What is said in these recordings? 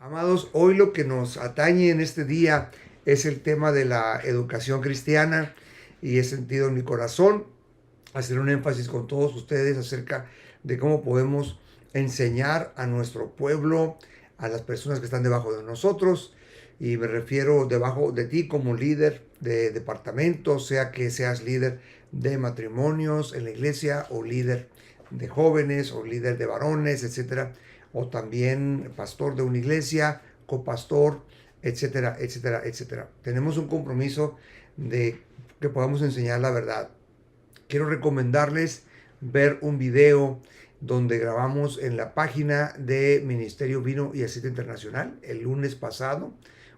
Amados, hoy lo que nos atañe en este día es el tema de la educación cristiana y he sentido en mi corazón hacer un énfasis con todos ustedes acerca de cómo podemos enseñar a nuestro pueblo, a las personas que están debajo de nosotros, y me refiero debajo de ti como líder de departamento, sea que seas líder de matrimonios en la iglesia o líder de jóvenes o líder de varones, etcétera, o también pastor de una iglesia, copastor, etcétera, etcétera, etcétera. Tenemos un compromiso de que podamos enseñar la verdad. Quiero recomendarles ver un video donde grabamos en la página de Ministerio Vino y Aceite Internacional el lunes pasado,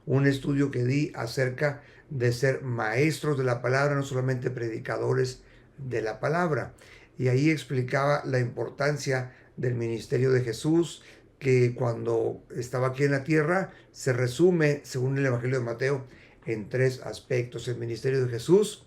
un estudio que di acerca de ser maestros de la palabra, no solamente predicadores de la palabra. Y ahí explicaba la importancia del ministerio de Jesús, que cuando estaba aquí en la tierra se resume, según el Evangelio de Mateo, en tres aspectos. El ministerio de Jesús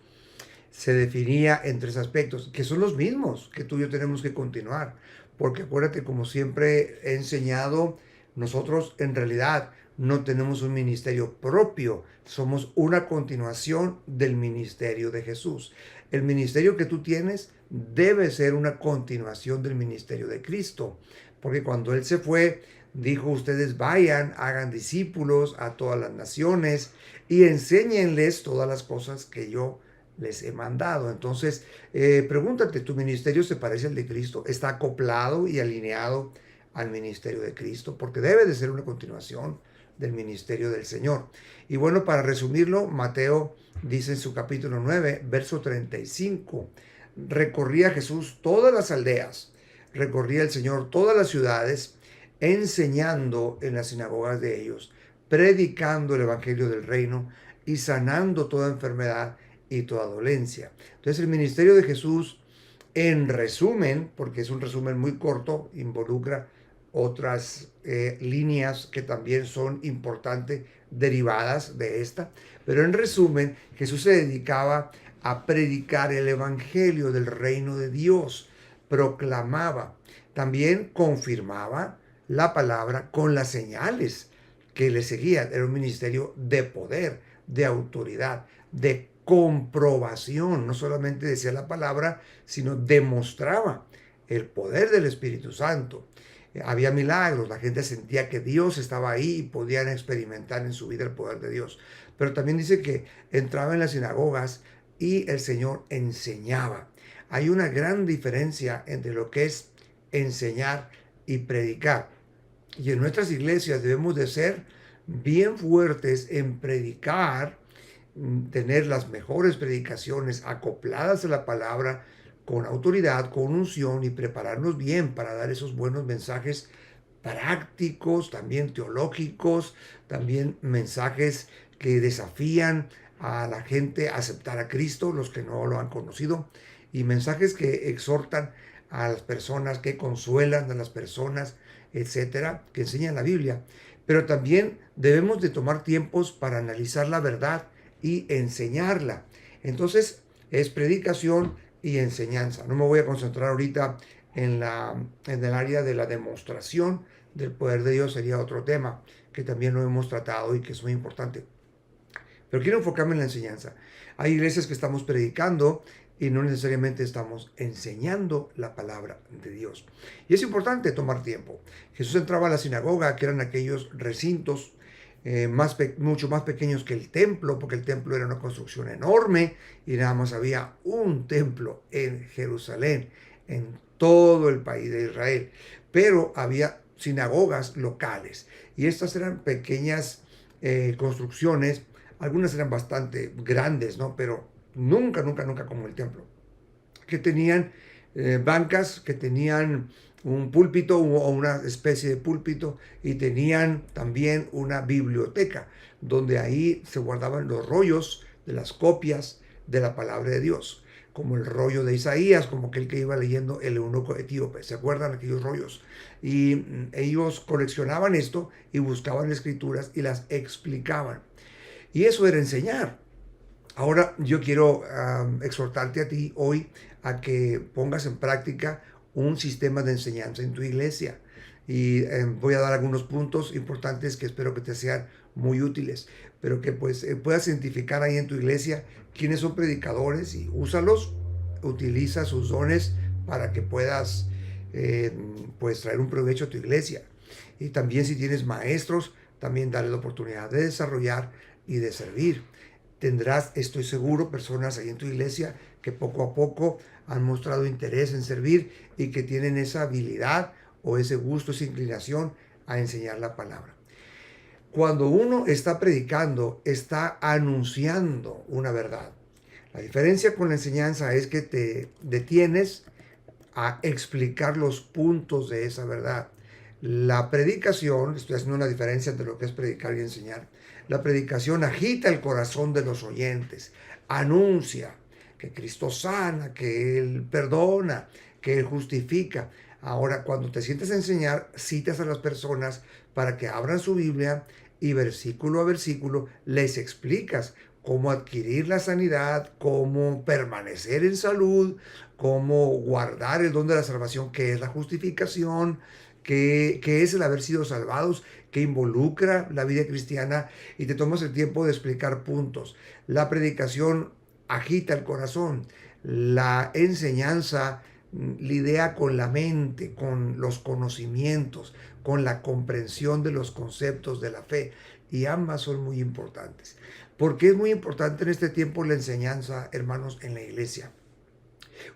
se definía en tres aspectos, que son los mismos que tú y yo tenemos que continuar. Porque acuérdate, como siempre he enseñado, nosotros en realidad no tenemos un ministerio propio, somos una continuación del ministerio de Jesús. El ministerio que tú tienes debe ser una continuación del ministerio de Cristo, porque cuando Él se fue, dijo: ustedes vayan, hagan discípulos a todas las naciones y enséñenles todas las cosas que yo les he mandado. Entonces, pregúntate, ¿tu ministerio se parece al de Cristo? ¿Está acoplado y alineado al ministerio de Cristo? Porque debe de ser una continuación del ministerio del Señor. Y bueno, para resumirlo, Mateo dice en su capítulo 9, verso 35, recorría Jesús todas las aldeas, recorría el Señor todas las ciudades, enseñando en las sinagogas de ellos, predicando el evangelio del reino y sanando toda enfermedad y toda dolencia. Entonces el ministerio de Jesús, en resumen, porque es un resumen muy corto, involucra otras líneas que también son importantes derivadas de esta, pero en resumen, Jesús se dedicaba a predicar el evangelio del reino de Dios, proclamaba, también confirmaba la palabra con las señales que le seguían. Era un ministerio de poder, de autoridad, de comprobación. No solamente decía la palabra, sino demostraba el poder del Espíritu Santo. Había milagros, la gente sentía que Dios estaba ahí y podían experimentar en su vida el poder de Dios. Pero también dice que entraba en las sinagogas y el Señor enseñaba. Hay una gran diferencia entre lo que es enseñar y predicar. Y en nuestras iglesias debemos de ser bien fuertes en predicar, tener las mejores predicaciones acopladas a la palabra, con autoridad, con unción, y prepararnos bien para dar esos buenos mensajes prácticos, también teológicos, también mensajes que desafían a la gente a aceptar a Cristo, los que no lo han conocido, y mensajes que exhortan a las personas, que consuelan a las personas, etcétera, que enseñan la Biblia. Pero también debemos de tomar tiempos para analizar la verdad y enseñarla. Entonces es predicación y enseñanza. No me voy a concentrar ahorita en el área de la demostración del poder de Dios, sería otro tema que también lo hemos tratado y que es muy importante. Pero quiero enfocarme en la enseñanza. Hay iglesias que estamos predicando y no necesariamente estamos enseñando la palabra de Dios. Y es importante tomar tiempo. Jesús entraba a la sinagoga, que eran aquellos recintos mucho más pequeños que el templo, porque el templo era una construcción enorme y nada más había un templo en Jerusalén, en todo el país de Israel. Pero había sinagogas locales y estas eran pequeñas construcciones. Algunas eran bastante grandes, ¿no? Pero nunca, nunca, nunca como el templo. Que tenían bancas, que tenían un púlpito o una especie de púlpito, y tenían también una biblioteca donde ahí se guardaban los rollos de las copias de la palabra de Dios, como el rollo de Isaías, como aquel que iba leyendo el eunuco etíope. ¿Se acuerdan aquellos rollos? Y ellos coleccionaban esto y buscaban escrituras y las explicaban. Y eso era enseñar. Ahora yo quiero exhortarte a ti hoy a que pongas en práctica un sistema de enseñanza en tu iglesia. y voy a dar algunos puntos importantes que espero que te sean muy útiles, pero que pues puedas identificar ahí en tu iglesia quiénes son predicadores y úsalos, utiliza sus dones para que puedas eh, pues traer un provecho a tu iglesia. Y también si tienes maestros, también darles la oportunidad de desarrollar y de servir. Tendrás, estoy seguro, personas ahí en tu iglesia que poco a poco han mostrado interés en servir y que tienen esa habilidad o ese gusto, esa inclinación a enseñar la palabra. Cuando uno está predicando, está anunciando una verdad. La diferencia con la enseñanza es que te detienes a explicar los puntos de esa verdad. La predicación, estoy haciendo una diferencia entre lo que es predicar y enseñar. La predicación agita el corazón de los oyentes, anuncia que Cristo sana, que Él perdona, que Él justifica. Ahora, cuando te sientes a enseñar, citas a las personas para que abran su Biblia y versículo a versículo les explicas cómo adquirir la sanidad, cómo permanecer en salud, cómo guardar el don de la salvación, que es la justificación, que es el haber sido salvados, que involucra la vida cristiana, y te tomas el tiempo de explicar puntos. La predicación agita el corazón, la enseñanza lidia con la mente, con los conocimientos, con la comprensión de los conceptos de la fe, y ambas son muy importantes. ¿Por qué es muy importante en este tiempo la enseñanza, hermanos, en la iglesia?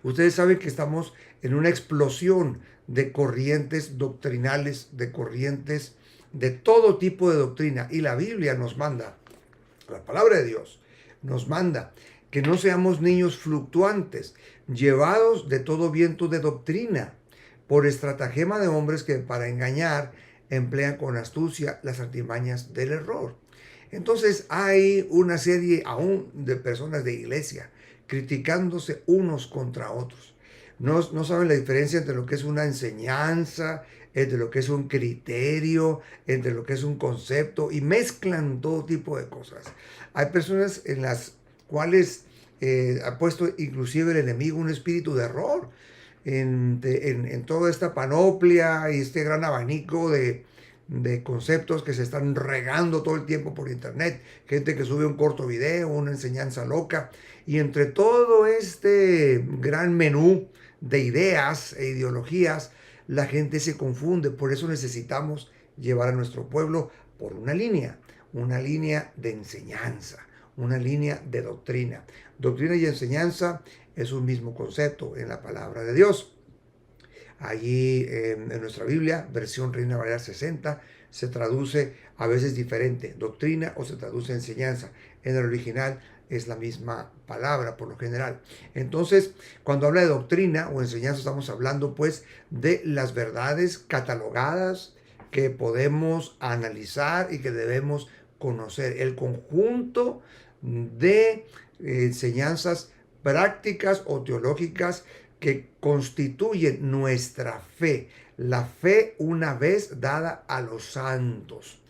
Ustedes saben que estamos en una explosión de corrientes doctrinales, de corrientes de todo tipo de doctrina. Y la Biblia nos manda, la palabra de Dios nos manda que no seamos niños fluctuantes, llevados de todo viento de doctrina, por estratagema de hombres que para engañar emplean con astucia las artimañas del error. Entonces hay una serie aún de personas de iglesia criticándose unos contra otros. No saben la diferencia entre lo que es una enseñanza, entre lo que es un criterio, entre lo que es un concepto, y mezclan todo tipo de cosas. Hay personas en las cuales ha puesto inclusive el enemigo un espíritu de error en toda esta panoplia y este gran abanico de conceptos que se están regando todo el tiempo por internet. Gente que sube un corto video, una enseñanza loca. Y entre todo este gran menú de ideas e ideologías, la gente se confunde. Por eso necesitamos llevar a nuestro pueblo por una línea de enseñanza, una línea de doctrina. Doctrina y enseñanza es un mismo concepto en la palabra de Dios. Allí en nuestra Biblia, versión Reina Valera 60, se traduce a veces diferente, doctrina, o se traduce enseñanza. En el original es la misma palabra por lo general. Entonces, cuando habla de doctrina o enseñanza, estamos hablando pues de las verdades catalogadas que podemos analizar y que debemos conocer. El conjunto de enseñanzas prácticas o teológicas que constituyen nuestra fe, la fe una vez dada a los santos.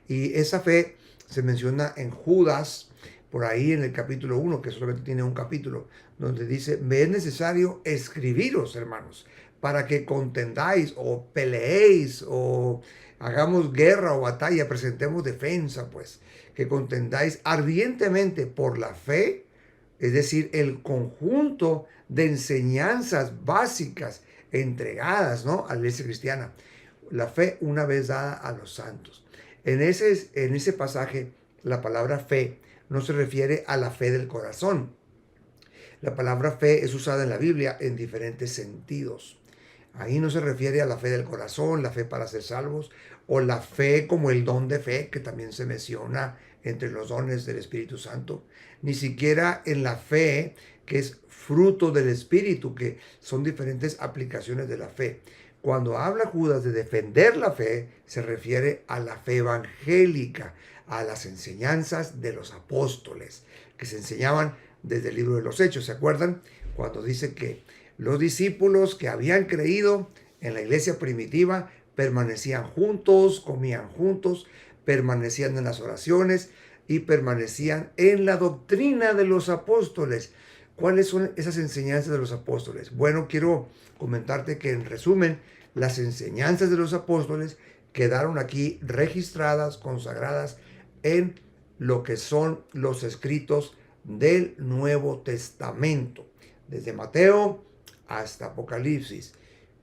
Y esa fe se menciona en Judas, por ahí en el capítulo 1, que solamente tiene un capítulo, donde dice: me es necesario escribiros, hermanos, para que contendáis o peleéis o hagamos guerra o batalla, presentemos defensa, pues, que contendáis ardientemente por la fe, es decir, el conjunto de enseñanzas básicas entregadas, ¿no?, a la iglesia cristiana. La fe una vez dada a los santos. En ese pasaje, la palabra fe no se refiere a la fe del corazón. La palabra fe es usada en la Biblia en diferentes sentidos. Ahí no se refiere a la fe del corazón, la fe para ser salvos, o la fe como el don de fe, que también se menciona entre los dones del Espíritu Santo. Ni siquiera en la fe que es fruto del Espíritu, que son diferentes aplicaciones de la fe. Cuando habla Judas de defender la fe, se refiere a la fe evangélica, a las enseñanzas de los apóstoles, que se enseñaban desde el libro de los Hechos. ¿Se acuerdan? Cuando dice que los discípulos que habían creído en la iglesia primitiva permanecían juntos, comían juntos, permanecían en las oraciones y permanecían en la doctrina de los apóstoles. ¿Cuáles son esas enseñanzas de los apóstoles? Bueno, quiero comentarte que en resumen, las enseñanzas de los apóstoles quedaron aquí registradas, consagradas en lo que son los escritos del Nuevo Testamento, desde Mateo hasta Apocalipsis.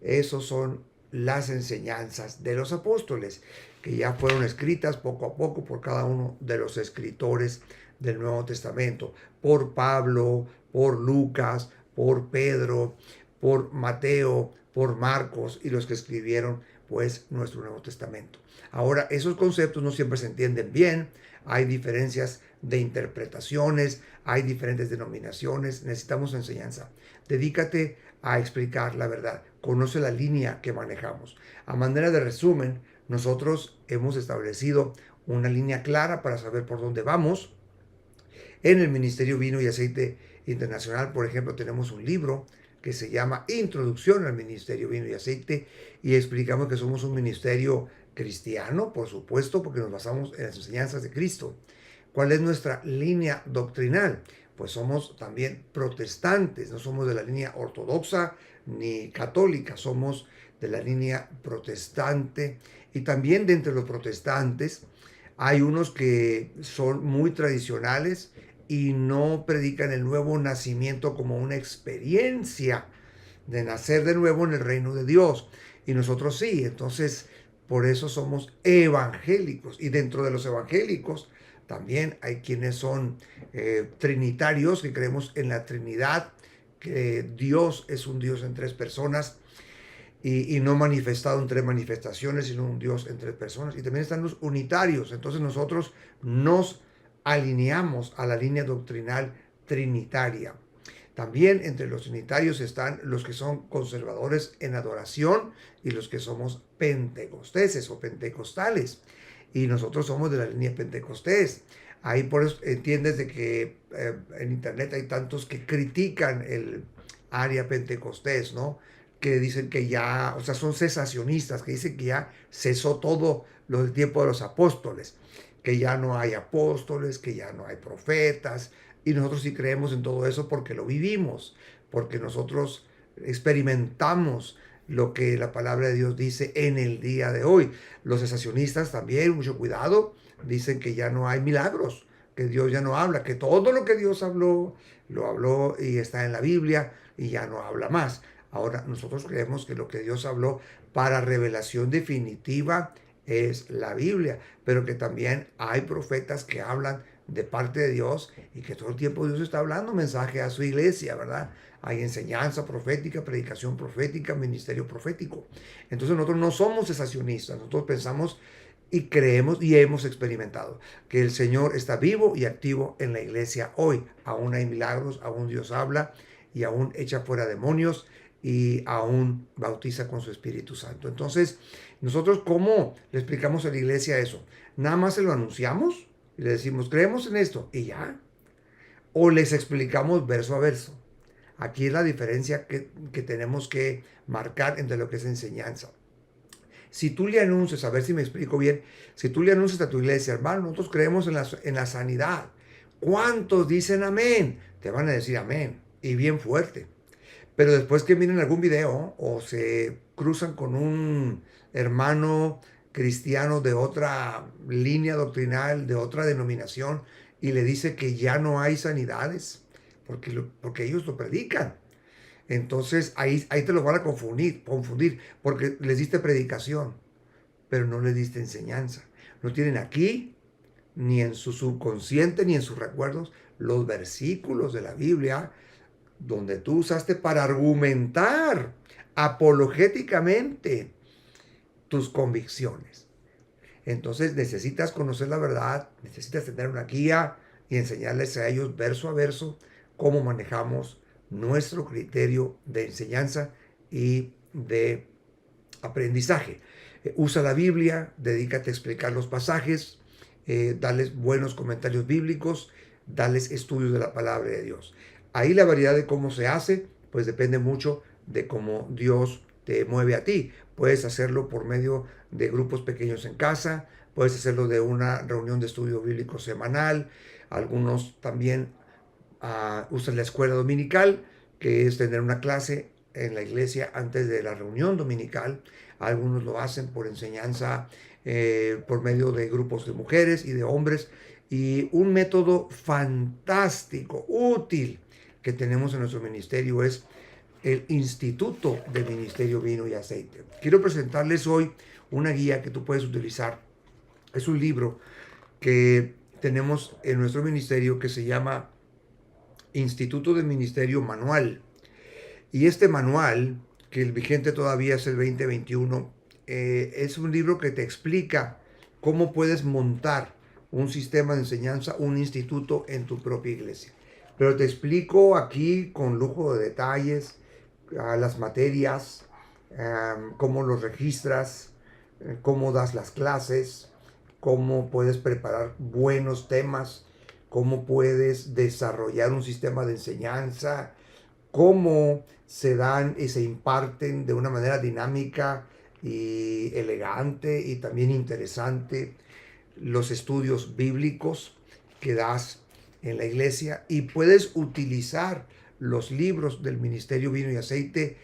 Esos son las enseñanzas de los apóstoles, que ya fueron escritas poco a poco por cada uno de los escritores del Nuevo Testamento, por Pablo, por Lucas, por Pedro, por Mateo, por Marcos y los que escribieron pues nuestro Nuevo Testamento. Ahora, esos conceptos no siempre se entienden bien, hay diferencias de interpretaciones, hay diferentes denominaciones, necesitamos enseñanza. Dedícate a explicar la verdad, conoce la línea que manejamos. A manera de resumen, nosotros hemos establecido una línea clara para saber por dónde vamos. En el Ministerio Vino y Aceite Internacional, por ejemplo, tenemos un libro que se llama Introducción al Ministerio Vino y Aceite y explicamos que somos un ministerio cristiano, por supuesto, porque nos basamos en las enseñanzas de Cristo. ¿Cuál es nuestra línea doctrinal? Pues somos también protestantes, no somos de la línea ortodoxa ni católica, somos de la línea protestante. Y también de entre los protestantes hay unos que son muy tradicionales y no predican el nuevo nacimiento como una experiencia de nacer de nuevo en el reino de Dios. Y nosotros sí, entonces por eso somos evangélicos. Y dentro de los evangélicos también hay quienes son trinitarios, que creemos en la Trinidad, que Dios es un Dios en tres personas y no manifestado en tres manifestaciones, sino un Dios en tres personas. Y también están los unitarios. Entonces nosotros nos alineamos a la línea doctrinal trinitaria. También entre los trinitarios están los que son conservadores en adoración y los que somos pentecosteses o pentecostales. Y nosotros somos de la línea pentecostés. Ahí por eso entiendes de que en internet hay tantos que critican el área pentecostés, ¿no? Que dicen que ya, o sea, son cesacionistas, que dicen que ya cesó todo lo del tiempo de los apóstoles, que ya no hay apóstoles, que ya no hay profetas, y nosotros sí creemos en todo eso porque lo vivimos, porque nosotros experimentamos lo que la palabra de Dios dice en el día de hoy. Los cesacionistas también, mucho cuidado, dicen que ya no hay milagros, que Dios ya no habla, que todo lo que Dios habló, lo habló y está en la Biblia y ya no habla más. Ahora, nosotros creemos que lo que Dios habló para revelación definitiva es la Biblia, pero que también hay profetas que hablan de parte de Dios y que todo el tiempo Dios está hablando mensaje a su iglesia, ¿verdad? Hay enseñanza profética, predicación profética, ministerio profético. Entonces nosotros no somos cesacionistas, nosotros pensamos y creemos y hemos experimentado que el Señor está vivo y activo en la iglesia hoy. Aún hay milagros, aún Dios habla y aún echa fuera demonios y aún bautiza con su Espíritu Santo. Entonces, nosotros, ¿cómo le explicamos a la iglesia eso? Nada más se lo anunciamos y le decimos, creemos en esto y ya. O les explicamos verso a verso. Aquí es la diferencia que tenemos que marcar entre lo que es enseñanza. Si tú le anuncias, a ver si me explico bien, si tú le anuncias a tu iglesia, hermano, nosotros creemos en la sanidad. ¿Cuántos dicen amén? Te van a decir amén y bien fuerte. Pero después que miren algún video o se cruzan con un hermano cristiano de otra línea doctrinal, de otra denominación, y le dice que ya no hay sanidades, porque ellos lo predican. Entonces ahí te lo van a confundir, porque les diste predicación, pero no les diste enseñanza. No tienen aquí, ni en su subconsciente, ni en sus recuerdos, los versículos de la Biblia donde tú usaste para argumentar apologéticamente tus convicciones. Entonces necesitas conocer la verdad, necesitas tener una guía y enseñarles a ellos verso a verso cómo manejamos nuestro criterio de enseñanza y de aprendizaje. Usa la Biblia, dedícate a explicar los pasajes, darles buenos comentarios bíblicos, darles estudios de la palabra de Dios. Ahí la variedad de cómo se hace, pues depende mucho de cómo Dios te mueve a ti. Puedes hacerlo por medio de grupos pequeños en casa, puedes hacerlo de una reunión de estudio bíblico semanal, algunos también usan la escuela dominical, que es tener una clase en la iglesia antes de la reunión dominical. Algunos lo hacen por enseñanza por medio de grupos de mujeres y de hombres. Y un método fantástico, útil, que tenemos en nuestro ministerio es el Instituto de Ministerio Vino y Aceite. Quiero presentarles hoy una guía que tú puedes utilizar. Es un libro que tenemos en nuestro ministerio que se llama Instituto de Ministerio Manual. Y este manual, que el vigente todavía es el 2021, es un libro que te explica cómo puedes montar un sistema de enseñanza, un instituto en tu propia iglesia. Pero te explico aquí con lujo de detalles las materias, cómo los registras, cómo das las clases, cómo puedes preparar buenos temas, cómo puedes desarrollar un sistema de enseñanza, cómo se dan y se imparten de una manera dinámica y elegante y también interesante los estudios bíblicos que das en la iglesia, y puedes utilizar los libros del Ministerio Vino y Aceite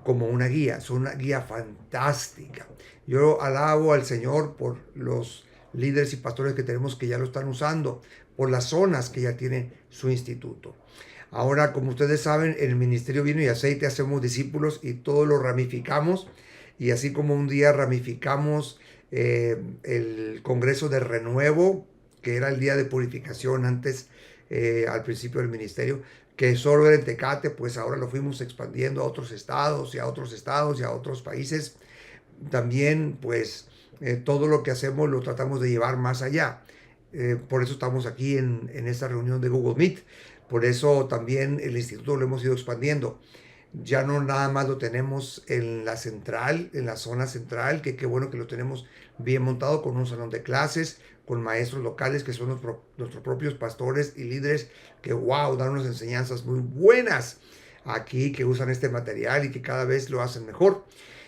como una guía. Son una guía fantástica. Yo alabo al Señor por los líderes y pastores que tenemos que ya lo están usando, por las zonas que ya tienen su instituto. Ahora, como ustedes saben, en el Ministerio Vino y Aceite hacemos discípulos y todo lo ramificamos. Y así como un día ramificamos el Congreso de Renuevo, que era el día de purificación antes, al principio del ministerio, que solo era en Tecate, pues ahora lo fuimos expandiendo a otros estados y a otros estados y a otros países. También, pues, todo lo que hacemos lo tratamos de llevar más allá. Por eso estamos aquí en esta reunión de Google Meet. Por eso también el instituto lo hemos ido expandiendo. Ya no nada más lo tenemos en la central, en la zona central, que qué bueno que lo tenemos bien montado con un salón de clases, con maestros locales que son nuestros propios pastores y líderes que, wow, dan unas enseñanzas muy buenas aquí, que usan este material y que cada vez lo hacen mejor.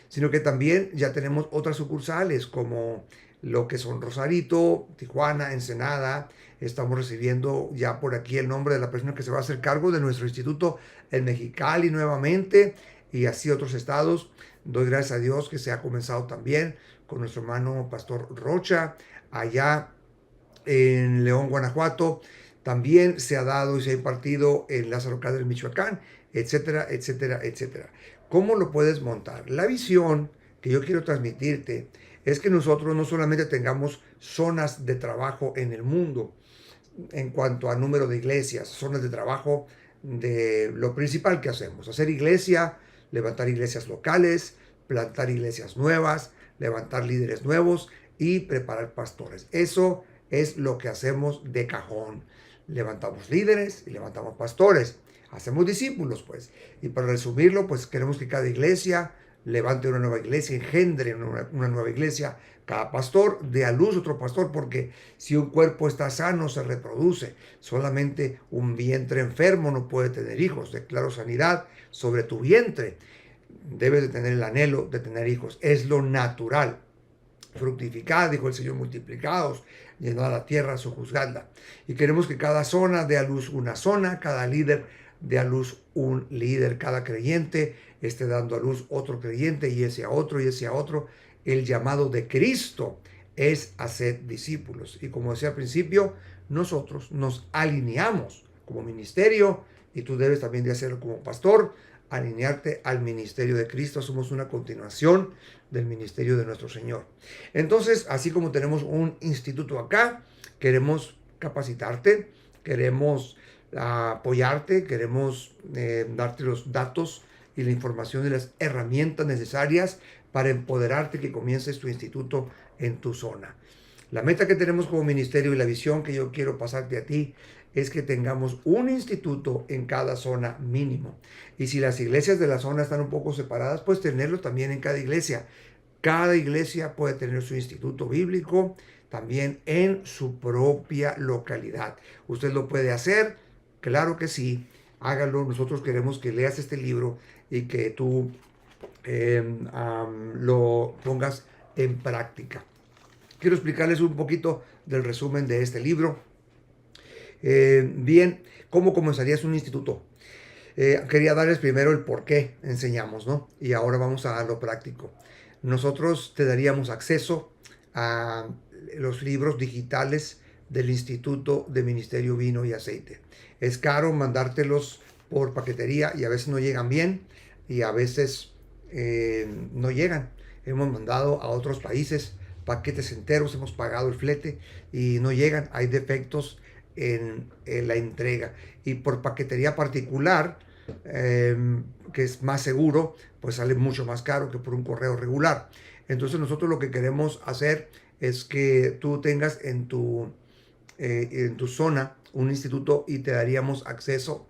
Sino que también ya tenemos otras sucursales como lo que son Rosarito, Tijuana, Ensenada. Estamos recibiendo ya por aquí el nombre de la persona que se va a hacer cargo de nuestro instituto en Mexicali nuevamente, y así otros estados. Doy gracias a Dios que se ha comenzado también con nuestro hermano Pastor Rocha allá en León, Guanajuato. También se ha dado y se ha impartido en Lázaro Cárdenas, Michoacán, etcétera, etcétera, etcétera. ¿Cómo lo puedes montar? La visión que yo quiero transmitirte es que nosotros no solamente tengamos zonas de trabajo en el mundo en cuanto a número de iglesias, zonas de trabajo de lo principal que hacemos: hacer iglesia, levantar iglesias locales, plantar iglesias nuevas, levantar líderes nuevos y preparar pastores. Eso es lo que hacemos de cajón. Levantamos líderes y levantamos pastores. Hacemos discípulos, pues. Y para resumirlo, pues queremos que cada iglesia levante una nueva iglesia, engendre una nueva iglesia. Cada pastor dé a luz otro pastor, porque si un cuerpo está sano, se reproduce. Solamente un vientre enfermo no puede tener hijos. Declaro sanidad sobre tu vientre. Debes de tener el anhelo de tener hijos. Es lo natural. Fructificad, dijo el Señor, multiplicados, llenad la tierra, sojuzgadla. Y queremos que cada zona dé a luz una zona, cada líder dé a luz un líder, cada creyente esté dando a luz otro creyente, y ese a otro, y ese a otro. El llamado de Cristo es hacer discípulos. Y como decía al principio, nosotros nos alineamos como ministerio, y tú debes también de hacerlo como pastor, alinearte al ministerio de Cristo. Somos una continuación del ministerio de nuestro Señor. Entonces, así como tenemos un instituto acá, queremos capacitarte, queremos apoyarte, queremos darte los datos y la información y las herramientas necesarias para empoderarte, que comiences tu instituto en tu zona. La meta que tenemos como ministerio y la visión que yo quiero pasarte a ti es que tengamos un instituto en cada zona mínimo. Y si las iglesias de la zona están un poco separadas, pues tenerlo también en cada iglesia. Cada iglesia puede tener su instituto bíblico también en su propia localidad. Usted lo puede hacer, claro que sí, hágalo. Nosotros queremos que leas este libro y que tú lo pongas en práctica. Quiero explicarles un poquito del resumen de este libro. Bien, ¿cómo comenzarías un instituto? Quería darles primero el por qué enseñamos, ¿no? Y ahora vamos a lo práctico. Nosotros te daríamos acceso a los libros digitales del Instituto de Ministerio Vino y Aceite. Es caro mandártelos por paquetería y a veces no llegan bien y a veces no llegan. Hemos mandado a otros países paquetes enteros, hemos pagado el flete y no llegan. Hay defectos en la entrega. Y por paquetería particular, que es más seguro, pues sale mucho más caro que por un correo regular. Entonces nosotros lo que queremos hacer es que tú tengas en tu zona un instituto y te daríamos acceso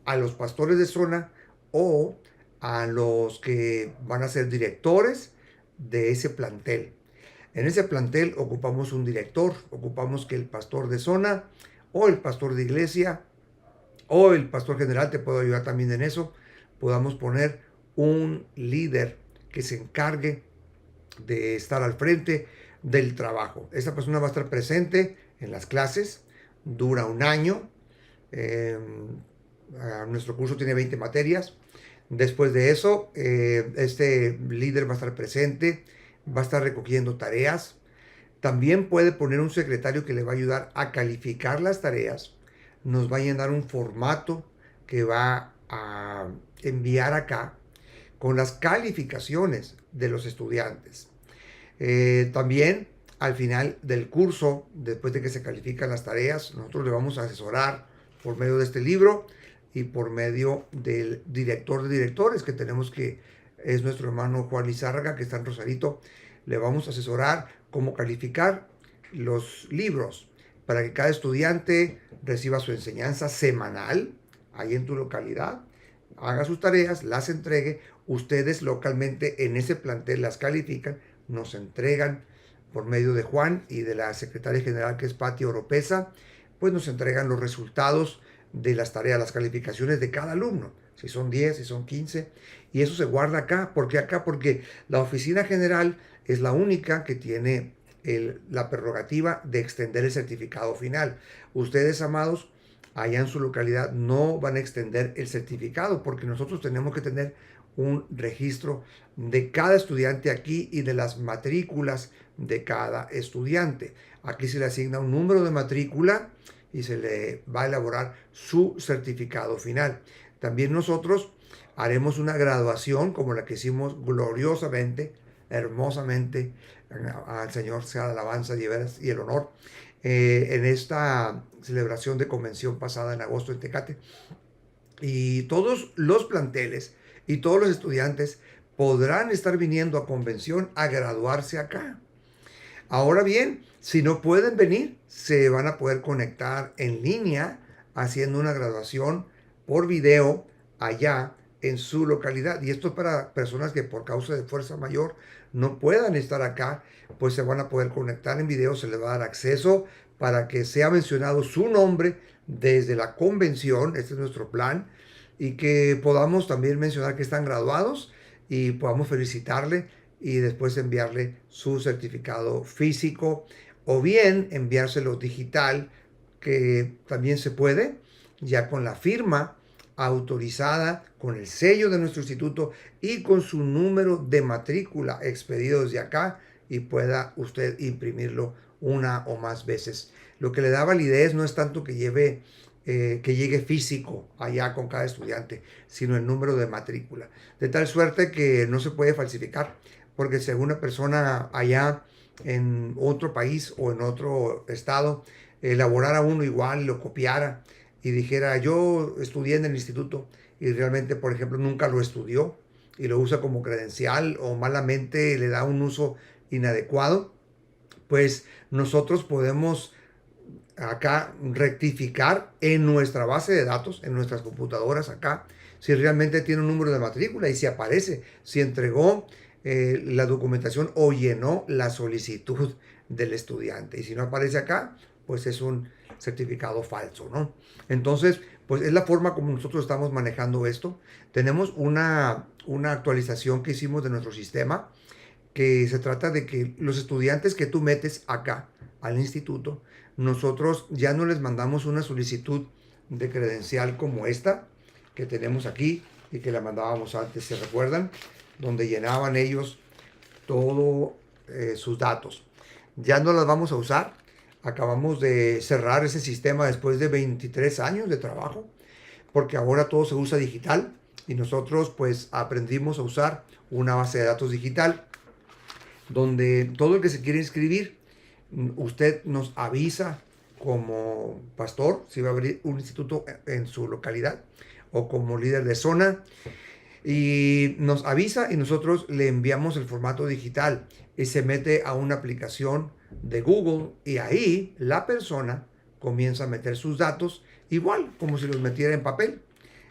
a los pastores de zona o a los que van a ser directores de ese plantel. En ese plantel ocupamos un director, ocupamos que el pastor de zona o el pastor de iglesia o el pastor general, te puedo ayudar también en eso, podamos poner un líder que se encargue de estar al frente del trabajo. Esa persona va a estar presente en las clases, dura un año, nuestro curso tiene 20 materias. Después de eso, este líder va a estar presente, va a estar recogiendo tareas. También puede poner un secretario que le va a ayudar a calificar las tareas. Nos va a llenar un formato que va a enviar acá con las calificaciones de los estudiantes. También al final del curso, después de que se califican las tareas, nosotros le vamos a asesorar por medio de este libro y por medio del director de directores que tenemos, que es nuestro hermano Juan Lizárraga, que está en Rosarito. Le vamos a asesorar cómo calificar los libros para que cada estudiante reciba su enseñanza semanal ahí en tu localidad, haga sus tareas, las entregue. Ustedes localmente en ese plantel las califican, nos entregan por medio de Juan y de la secretaria general, que es Pati Oropesa, pues nos entregan los resultados de las tareas, las calificaciones de cada alumno, si son 10, si son 15, y eso se guarda acá. ¿Por qué acá? Porque la oficina general es la única que tiene la prerrogativa de extender el certificado final. Ustedes, amados, allá en su localidad no van a extender el certificado, porque nosotros tenemos que tener un registro de cada estudiante aquí y de las matrículas de cada estudiante. Aquí se le asigna un número de matrícula y se le va a elaborar su certificado final. También nosotros haremos una graduación como la que hicimos gloriosamente, hermosamente. Al Señor sea la alabanza y el honor en esta celebración de convención pasada en agosto en Tecate. Y todos los planteles y todos los estudiantes podrán estar viniendo a convención a graduarse acá. Ahora bien, si no pueden venir, se van a poder conectar en línea haciendo una graduación por video allá en su localidad. Y esto es para personas que por causa de fuerza mayor no puedan estar acá, pues se van a poder conectar en video, se les va a dar acceso para que sea mencionado su nombre desde la convención. Este es nuestro plan, y que podamos también mencionar que están graduados y podamos felicitarle y después enviarle su certificado físico, o bien enviárselo digital, que también se puede, ya con la firma autorizada, con el sello de nuestro instituto y con su número de matrícula expedido desde acá, y pueda usted imprimirlo una o más veces. Lo que le da validez no es tanto que llegue físico allá con cada estudiante, sino el número de matrícula, de tal suerte que no se puede falsificar, porque si alguna persona allá en otro país o en otro estado elaborara uno igual, lo copiara y dijera: yo estudié en el instituto, y realmente, por ejemplo, nunca lo estudió y lo usa como credencial, o malamente le da un uso inadecuado, pues nosotros podemos acá rectificar en nuestra base de datos, en nuestras computadoras acá, si realmente tiene un número de matrícula y si aparece, si entregó la documentación o llenó la solicitud del estudiante. Y si no aparece acá, pues es un certificado falso, ¿no? Entonces, pues es la forma como nosotros estamos manejando esto. Tenemos una actualización que hicimos de nuestro sistema, que se trata de que los estudiantes que tú metes acá al instituto, nosotros ya no les mandamos una solicitud de credencial como esta, que tenemos aquí y que la mandábamos antes, ¿se recuerdan? Donde llenaban ellos todos sus datos. Ya no las vamos a usar. Acabamos de cerrar ese sistema después de 23 años de trabajo, porque ahora todo se usa digital y nosotros pues aprendimos a usar una base de datos digital donde todo el que se quiere inscribir, usted nos avisa como pastor si va a abrir un instituto en su localidad o como líder de zona, y nos avisa y nosotros le enviamos el formato digital y se mete a una aplicación de Google y ahí la persona comienza a meter sus datos igual como si los metiera en papel,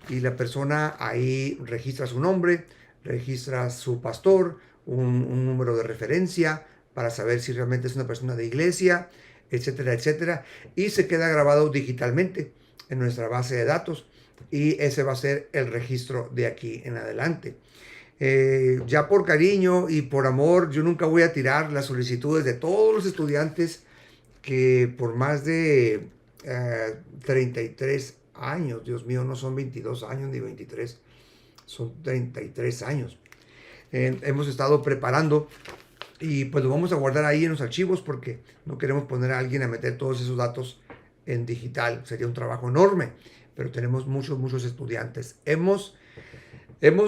y la persona ahí registra su nombre, registra su pastor, un número de referencia para saber si realmente es una persona de iglesia, etcétera, etcétera, y se queda grabado digitalmente en nuestra base de datos y ese va a ser el registro de aquí en adelante. Ya por cariño y por amor, yo nunca voy a tirar las solicitudes de todos los estudiantes que por más de 33 años, Dios mío, no son 22 años ni 23, son 33 años. Hemos estado preparando y pues lo vamos a guardar ahí en los archivos porque no queremos poner a alguien a meter todos esos datos en digital, sería un trabajo enorme, pero tenemos muchos estudiantes. Hemos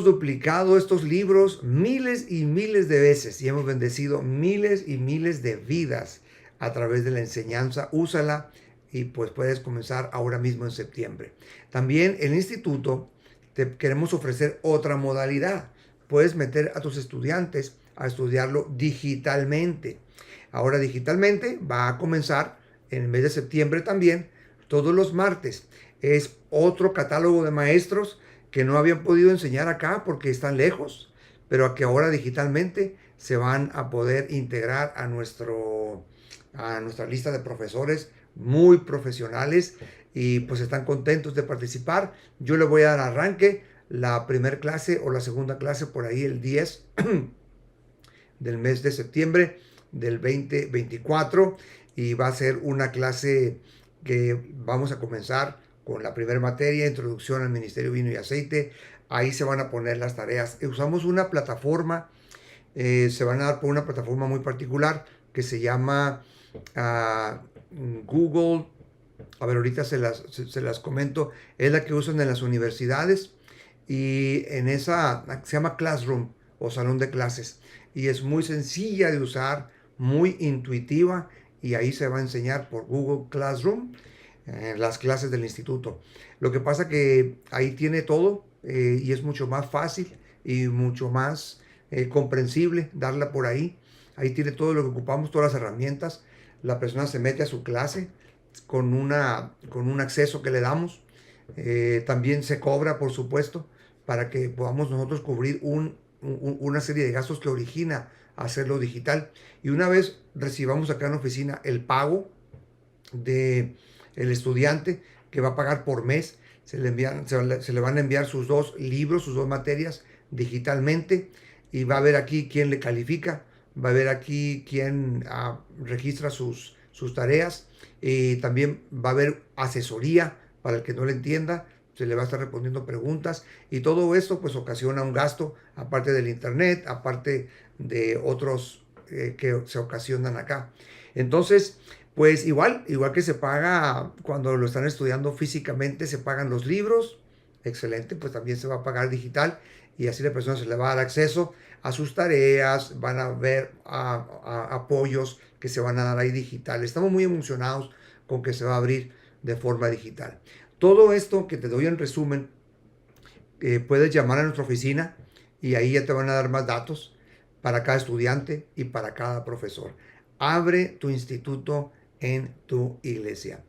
duplicado estos libros miles y miles de veces y hemos bendecido miles y miles de vidas a través de la enseñanza. Úsala y pues puedes comenzar ahora mismo en septiembre. También el instituto te queremos ofrecer otra modalidad. Puedes meter a tus estudiantes a estudiarlo digitalmente. Ahora digitalmente va a comenzar en el mes de septiembre también, todos los martes. Es otro catálogo de maestros que no habían podido enseñar acá porque están lejos, pero a que ahora digitalmente se van a poder integrar a nuestra lista de profesores muy profesionales y pues están contentos de participar. Yo le voy a dar arranque la primera clase o la segunda clase por ahí el 10 del mes de septiembre del 2024 y va a ser una clase que vamos a comenzar con la primera materia, introducción al Ministerio Vino y Aceite. Ahí se van a poner las tareas. Usamos una plataforma, se van a dar por una plataforma muy particular que se llama Google. A ver, ahorita se las comento. Es la que usan en las universidades y en esa se llama Classroom o salón de clases y es muy sencilla de usar, muy intuitiva, y ahí se va a enseñar por Google Classroom las clases del instituto. Lo que pasa que ahí tiene todo y es mucho más fácil y mucho más comprensible darla por ahí. Ahí tiene todo lo que ocupamos, todas las herramientas. La persona se mete a su clase con un acceso que le damos. También se cobra, por supuesto, para que podamos nosotros cubrir una serie de gastos que origina hacerlo digital. Y una vez recibamos acá en la oficina el pago de el estudiante que va a pagar por mes, se le van a enviar sus 2 libros, sus 2 materias digitalmente, y va a ver aquí quién le califica, va a ver aquí quién registra sus tareas, y también va a haber asesoría para el que no le entienda, se le va a estar respondiendo preguntas, y todo esto pues ocasiona un gasto, aparte del internet, aparte de otros que se ocasionan acá. Entonces, pues igual que se paga cuando lo están estudiando físicamente, se pagan los libros, excelente, pues también se va a pagar digital y así la persona se le va a dar acceso a sus tareas, van a ver apoyos que se van a dar ahí digital. Estamos muy emocionados con que se va a abrir de forma digital. Todo esto que te doy en resumen, puedes llamar a nuestra oficina y ahí ya te van a dar más datos para cada estudiante y para cada profesor. Abre tu instituto en tu iglesia.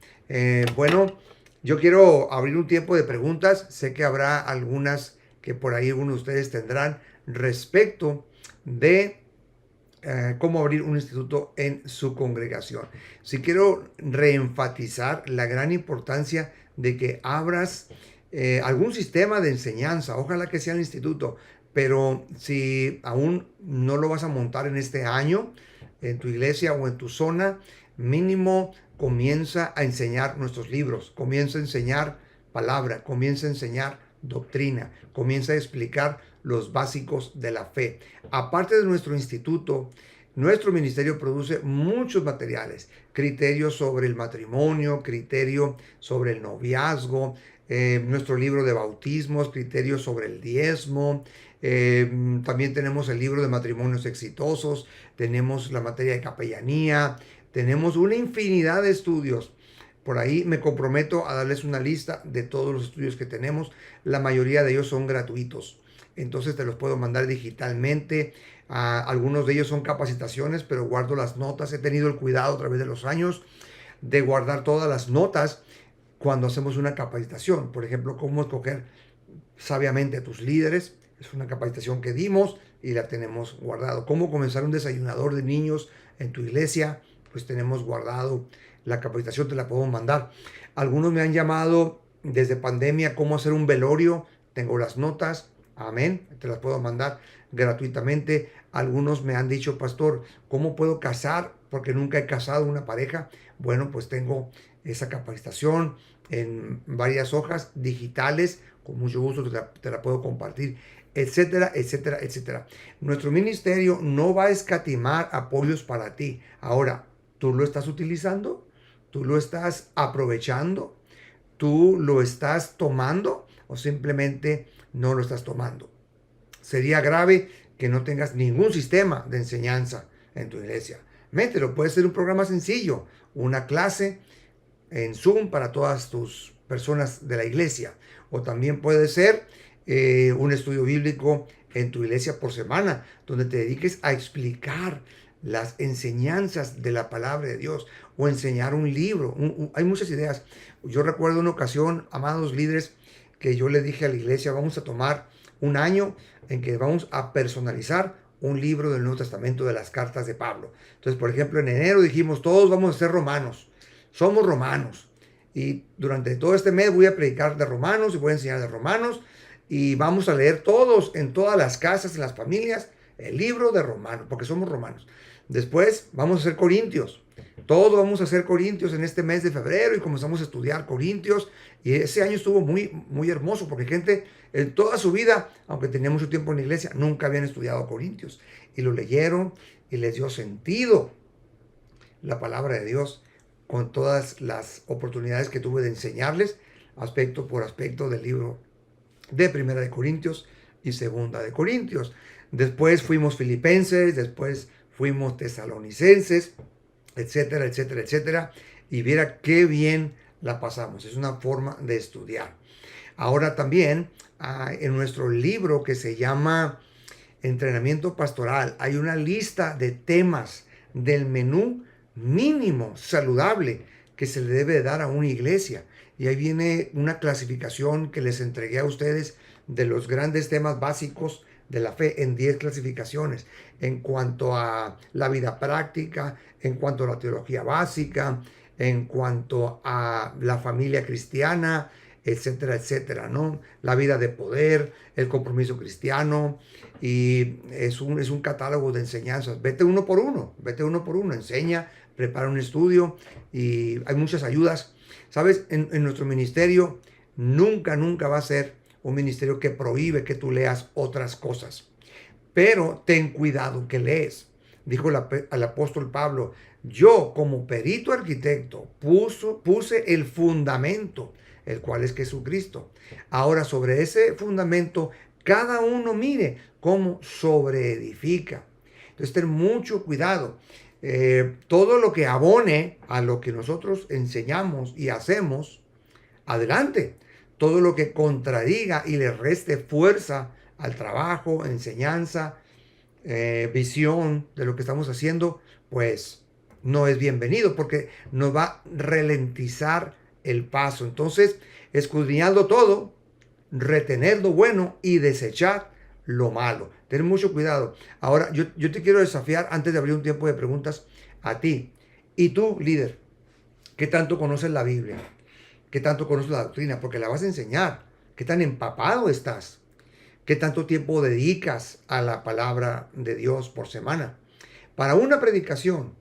Bueno, yo quiero abrir un tiempo de preguntas. Sé que habrá algunas que por ahí algunos de ustedes tendrán respecto de cómo abrir un instituto en su congregación. Si quiero reenfatizar la gran importancia de que abras algún sistema de enseñanza, ojalá que sea el instituto, pero si aún no lo vas a montar en este año, en tu iglesia o en tu zona, mínimo comienza a enseñar nuestros libros, comienza a enseñar palabra, comienza a enseñar doctrina, comienza a explicar los básicos de la fe. Aparte de nuestro instituto, nuestro ministerio produce muchos materiales, criterios sobre el matrimonio, criterio sobre el noviazgo, nuestro libro de bautismos, criterios sobre el diezmo, también tenemos el libro de matrimonios exitosos, tenemos la materia de capellanía, tenemos una infinidad de estudios. Por ahí me comprometo a darles una lista de todos los estudios que tenemos. La mayoría de ellos son gratuitos. Entonces te los puedo mandar digitalmente. Algunos de ellos son capacitaciones, pero guardo las notas. He tenido el cuidado a través de los años de guardar todas las notas cuando hacemos una capacitación. Por ejemplo, cómo escoger sabiamente a tus líderes. Es una capacitación que dimos y la tenemos guardado. Cómo comenzar un desayunador de niños en tu iglesia. Pues tenemos guardado la capacitación, te la puedo mandar. Algunos me han llamado desde pandemia cómo hacer un velorio. Tengo las notas. Amén. Te las puedo mandar gratuitamente. Algunos me han dicho, pastor, ¿cómo puedo casar? Porque nunca he casado una pareja. Bueno, pues tengo esa capacitación en varias hojas digitales. Con mucho gusto te la puedo compartir, etcétera, etcétera, etcétera. Nuestro ministerio no va a escatimar apoyos para ti. Ahora, ¿tú lo estás utilizando? ¿Tú lo estás aprovechando? ¿Tú lo estás tomando? ¿O simplemente no lo estás tomando? Sería grave que no tengas ningún sistema de enseñanza en tu iglesia. Mételo, puede ser un programa sencillo, una clase en Zoom para todas tus personas de la iglesia. O también puede ser un estudio bíblico en tu iglesia por semana, donde te dediques a explicar las enseñanzas de la palabra de Dios o enseñar un libro. Hay muchas ideas. Yo recuerdo una ocasión, amados líderes, que yo le dije a la iglesia, vamos a tomar un año en que vamos a personalizar un libro del Nuevo Testamento de las cartas de Pablo. Entonces, por ejemplo, en enero dijimos, todos vamos a ser romanos. Somos romanos. Y durante todo este mes voy a predicar de Romanos y voy a enseñar de Romanos. Y vamos a leer todos, en todas las casas, en las familias, el libro de Romanos, porque somos romanos. Después vamos a hacer Corintios. Todos vamos a hacer Corintios en este mes de febrero y comenzamos a estudiar Corintios. Y ese año estuvo muy, muy hermoso porque gente en toda su vida, aunque tenía mucho tiempo en la iglesia, nunca habían estudiado Corintios. Y lo leyeron y les dio sentido la palabra de Dios con todas las oportunidades que tuve de enseñarles aspecto por aspecto del libro de Primera de Corintios y Segunda de Corintios. Después fuimos Filipenses, después fuimos Tesalonicenses, etcétera, etcétera, etcétera. Y viera qué bien la pasamos. Es una forma de estudiar. Ahora también en nuestro libro que se llama Entrenamiento Pastoral hay una lista de temas del menú mínimo saludable que se le debe dar a una iglesia. Y ahí viene una clasificación que les entregué a ustedes de los grandes temas básicos de la fe en 10 clasificaciones en cuanto a la vida práctica, en cuanto a la teología básica, en cuanto a la familia cristiana, etcétera, etcétera, ¿no? La vida de poder, el compromiso cristiano, y es un catálogo de enseñanzas. Vete uno por uno, enseña, prepara un estudio y hay muchas ayudas. Sabes, en nuestro ministerio nunca va a ser un ministerio que prohíbe que tú leas otras cosas. Pero ten cuidado que lees. Dijo el apóstol Pablo, yo como perito arquitecto puse el fundamento, el cual es Jesucristo. Ahora sobre ese fundamento, cada uno mire cómo sobreedifica. Entonces ten mucho cuidado. Todo lo que abone a lo que nosotros enseñamos y hacemos, adelante. Todo lo que contradiga y le reste fuerza al trabajo, enseñanza, visión de lo que estamos haciendo, pues no es bienvenido porque nos va a ralentizar el paso. Entonces, escudriñando todo, retener lo bueno y desechar lo malo. Ten mucho cuidado. Ahora, yo te quiero desafiar antes de abrir un tiempo de preguntas a ti. Y tú, líder, ¿qué tanto conoces la Biblia? ¿Qué tanto conoces la doctrina? Porque la vas a enseñar. ¿Qué tan empapado estás? ¿Qué tanto tiempo dedicas a la palabra de Dios por semana? Para una predicación,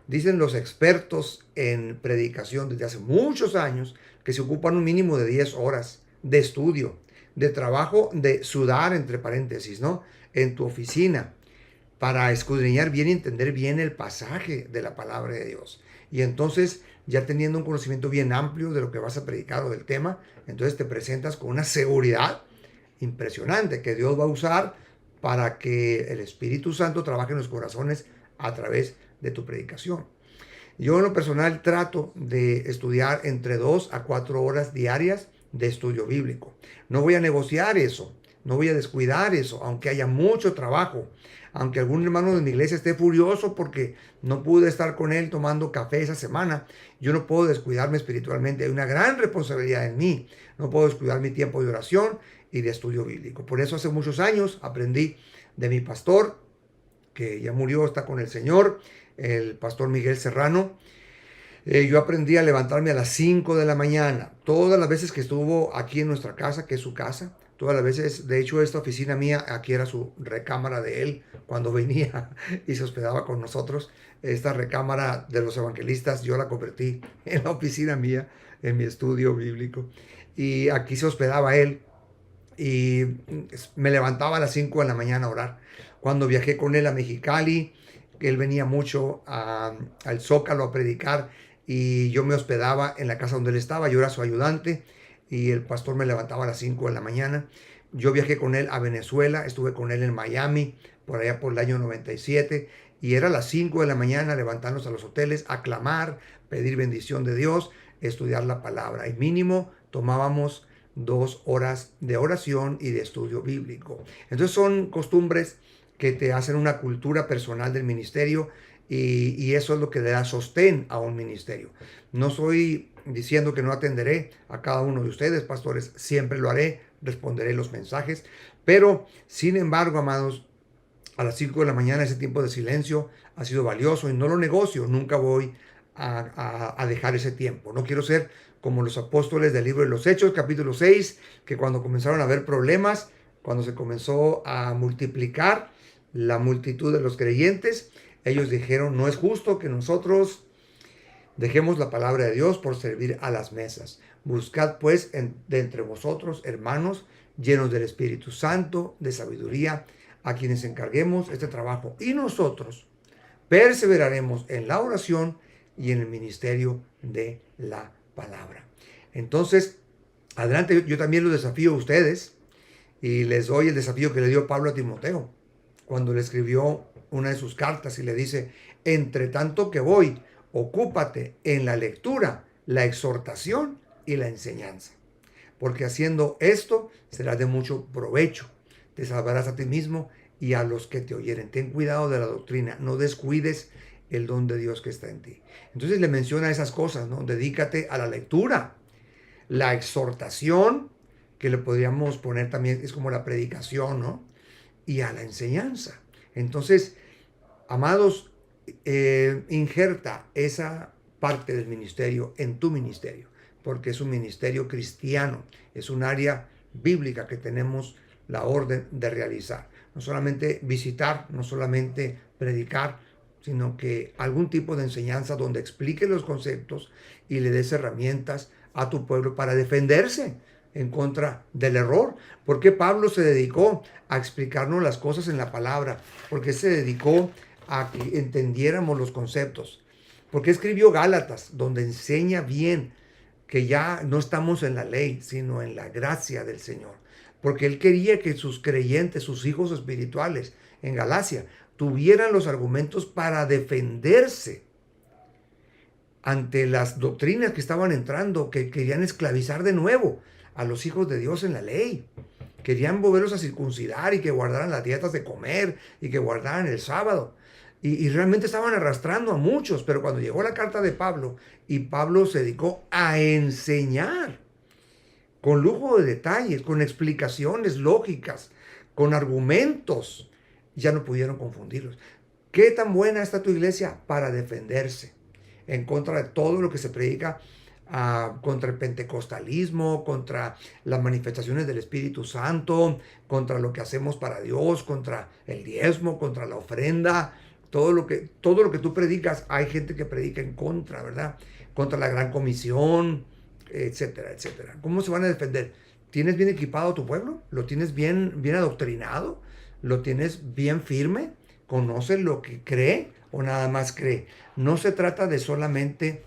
dicen los expertos en predicación desde hace muchos años que se ocupan un mínimo de 10 horas de estudio, de trabajo de sudar, entre paréntesis, ¿no? En tu oficina, para escudriñar bien y entender bien el pasaje de la palabra de Dios. Y entonces, ya teniendo un conocimiento bien amplio de lo que vas a predicar o del tema, entonces te presentas con una seguridad impresionante que Dios va a usar para que el Espíritu Santo trabaje en los corazones a través de tu predicación. Yo en lo personal trato de estudiar entre 2 a 4 horas diarias de estudio bíblico. No voy a negociar eso, no voy a descuidar eso, aunque haya mucho trabajo, aunque algún hermano de mi iglesia esté furioso porque no pude estar con él tomando café esa semana. Yo no puedo descuidarme espiritualmente, hay una gran responsabilidad en mí. No puedo descuidar mi tiempo de oración y de estudio bíblico. Por eso hace muchos años aprendí de mi pastor, que ya murió, está con el Señor, el pastor Miguel Serrano. Yo aprendí a levantarme a las 5 de la mañana, todas las veces que estuvo aquí en nuestra casa, que es su casa, todas las veces. De hecho, esta oficina mía, aquí era su recámara de él cuando venía y se hospedaba con nosotros. Esta recámara de los evangelistas yo la convertí en la oficina mía, en mi estudio bíblico. Y aquí se hospedaba él y me levantaba a las 5 de la mañana a orar. Cuando viajé con él a Mexicali, él venía mucho al Zócalo a predicar y yo me hospedaba en la casa donde él estaba. Yo era su ayudante y el pastor me levantaba a las 5 de la mañana. Yo viajé con él a Venezuela, estuve con él en Miami por allá por el año 97 y era a las 5 de la mañana levantarnos a los hoteles, aclamar, pedir bendición de Dios, estudiar la palabra y mínimo tomábamos 2 horas de oración y de estudio bíblico. Entonces son costumbres que te hacen una cultura personal del ministerio y eso es lo que le da sostén a un ministerio. No estoy diciendo que no atenderé a cada uno de ustedes, pastores, siempre lo haré, responderé los mensajes, pero sin embargo, amados, a las 5 de la mañana ese tiempo de silencio ha sido valioso y no lo negocio, nunca voy a dejar ese tiempo. No quiero ser como los apóstoles del libro de los Hechos, capítulo 6, que cuando comenzaron a haber problemas, cuando se comenzó a multiplicar la multitud de los creyentes, ellos dijeron, no es justo que nosotros dejemos la palabra de Dios por servir a las mesas. Buscad pues de entre vosotros, hermanos, llenos del Espíritu Santo, de sabiduría, a quienes encarguemos este trabajo. Y nosotros perseveraremos en la oración y en el ministerio de la palabra. Entonces, adelante, yo también los desafío a ustedes y les doy el desafío que le dio Pablo a Timoteo cuando le escribió una de sus cartas y le dice, entre tanto que voy, ocúpate en la lectura, la exhortación y la enseñanza, porque haciendo esto serás de mucho provecho, te salvarás a ti mismo y a los que te oyeren. Ten cuidado de la doctrina, no descuides el don de Dios que está en ti. Entonces le menciona esas cosas, ¿no? Dedícate a la lectura, la exhortación, que le podríamos poner también, es como la predicación, ¿no? Y a la enseñanza. Entonces, amados, injerta esa parte del ministerio en tu ministerio, porque es un ministerio cristiano, es un área bíblica que tenemos la orden de realizar. No solamente visitar, no solamente predicar, sino que algún tipo de enseñanza donde explique los conceptos y le des herramientas a tu pueblo para defenderse en contra del error. ¿Por qué Pablo se dedicó a explicarnos las cosas en la palabra? ¿Por qué se dedicó a que entendiéramos los conceptos? ¿Por qué escribió Gálatas, donde enseña bien que ya no estamos en la ley, sino en la gracia del Señor? Porque él quería que sus creyentes, sus hijos espirituales en Galacia, tuvieran los argumentos para defenderse ante las doctrinas que estaban entrando, que querían esclavizar de nuevo a los hijos de Dios en la ley. Querían volverlos a circuncidar y que guardaran las dietas de comer y que guardaran el sábado. Y realmente estaban arrastrando a muchos, pero cuando llegó la carta de Pablo y Pablo se dedicó a enseñar con lujo de detalles, con explicaciones lógicas, con argumentos, ya no pudieron confundirlos. ¿Qué tan buena está tu iglesia para defenderse en contra de todo lo que se predica? Contra el pentecostalismo, contra las manifestaciones del Espíritu Santo, contra lo que hacemos para Dios, contra el diezmo, contra la ofrenda, todo lo que tú predicas, hay gente que predica en contra, ¿verdad? Contra la gran comisión, etcétera, etcétera. ¿Cómo se van a defender? ¿Tienes bien equipado a tu pueblo? ¿Lo tienes bien adoctrinado? ¿Lo tienes bien firme? ¿Conoce lo que cree o nada más cree? No se trata de solamente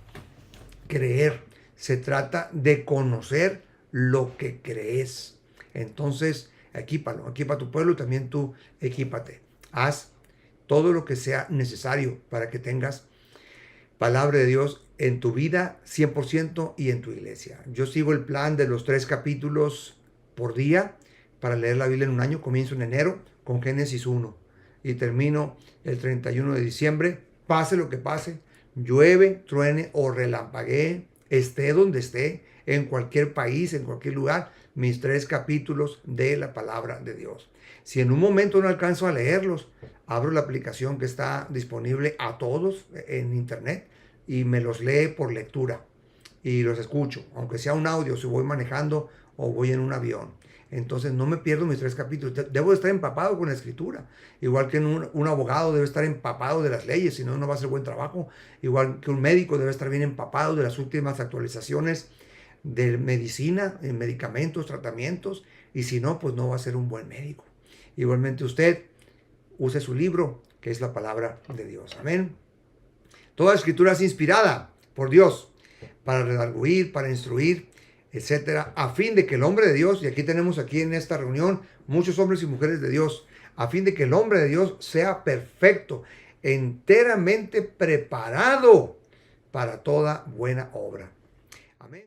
creer, se trata de conocer lo que crees. Entonces, equípalo, equipa a tu pueblo y también tú equípate. Haz todo lo que sea necesario para que tengas palabra de Dios en tu vida 100% y en tu iglesia. Yo sigo el plan de los 3 capítulos por día para leer la Biblia en un año. Comienzo en enero con Génesis 1 y termino el 31 de diciembre. Pase lo que pase, llueve, truene o relampaguee, esté donde esté, en cualquier país, en cualquier lugar, mis 3 capítulos de la palabra de Dios. Si en un momento no alcanzo a leerlos, abro la aplicación que está disponible a todos en internet y me los lee por lectura y los escucho, aunque sea un audio, si voy manejando o voy en un avión. Entonces no me pierdo mis 3 capítulos. Debo estar empapado con la escritura. Igual que un abogado debe estar empapado de las leyes, si no, no va a hacer buen trabajo. Igual que un médico debe estar bien empapado de las últimas actualizaciones de medicina, en medicamentos, tratamientos. Y si no, pues no va a ser un buen médico. Igualmente usted use su libro, que es la palabra de Dios. Amén. Toda escritura es inspirada por Dios para redarguir, para instruir, etcétera, a fin de que el hombre de Dios, y aquí tenemos aquí en esta reunión muchos hombres y mujeres de Dios, a fin de que el hombre de Dios sea perfecto, enteramente preparado para toda buena obra. Amén.